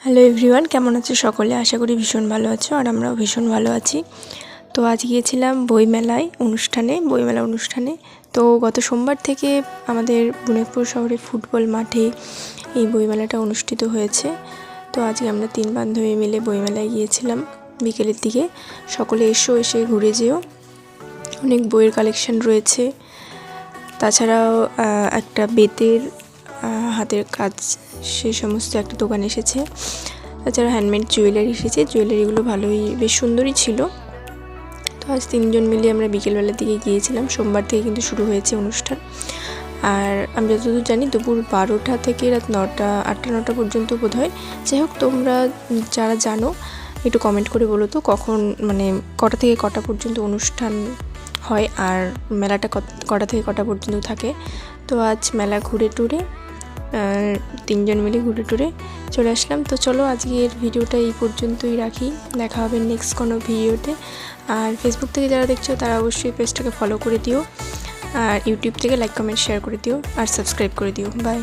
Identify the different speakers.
Speaker 1: Hello everyone, কেমন আছো সকলে? আশা করি ভীষণ ভালো আছো আর আমরাও ভীষণ ভালো আছি। তো আজ গিয়েছিলাম বইমেলা অনুষ্ঠানে। তো গত সোমবার থেকে আমাদের বুনিয়াদপুর শহরে ফুটবল মাঠে এই বইমেলাটা অনুষ্ঠিত হয়েছে। তো আজকে আমরা 3 বান্ধবী মিলে বইমেলায় গিয়েছিলাম বিকেলের দিকে। সকলে এসে ঘুরে যেও, অনেক বইয়ের কালেকশন রয়েছে। তাছাড়াও একটা বেতের হাতের কাজ সে সমস্ত একটা দোকান এসেছে। তাছাড়া হ্যান্ডমেড জুয়েলারি এসেছে, জুয়েলারিগুলো ভালোই বেশ সুন্দরই ছিল। তো আজ 3 জন মিলে আমরা বিকেলবেলার দিকে গিয়েছিলাম। সোমবার থেকে কিন্তু শুরু হয়েছে অনুষ্ঠান। আর আমি যতদূর জানি দুপুর 12টা থেকে রাত 8টা-9টা পর্যন্ত বোধ হয়। যাই হোক, তোমরা যারা জানো একটু কমেন্ট করে বলো তো কখন, মানে কটা থেকে কটা পর্যন্ত অনুষ্ঠান হয় আর মেলাটা কটা থেকে কটা পর্যন্ত থাকে। তো আজ মেলা ঘুরে টুরে 3 জন মিলে ঘুরে টুরে চলে আসলাম। তো চলো আজকের ভিডিওটা এই পর্যন্তই রাখি, দেখা হবে নেক্সট কোনো ভিডিওতে। আর ফেসবুক থেকে যারা দেখছো তারা অবশ্যই পেজটাকে ফলো করে দিও, আর ইউটিউব থেকে লাইক কমেন্ট শেয়ার করে দিও আর সাবস্ক্রাইব করে দিও। বাই।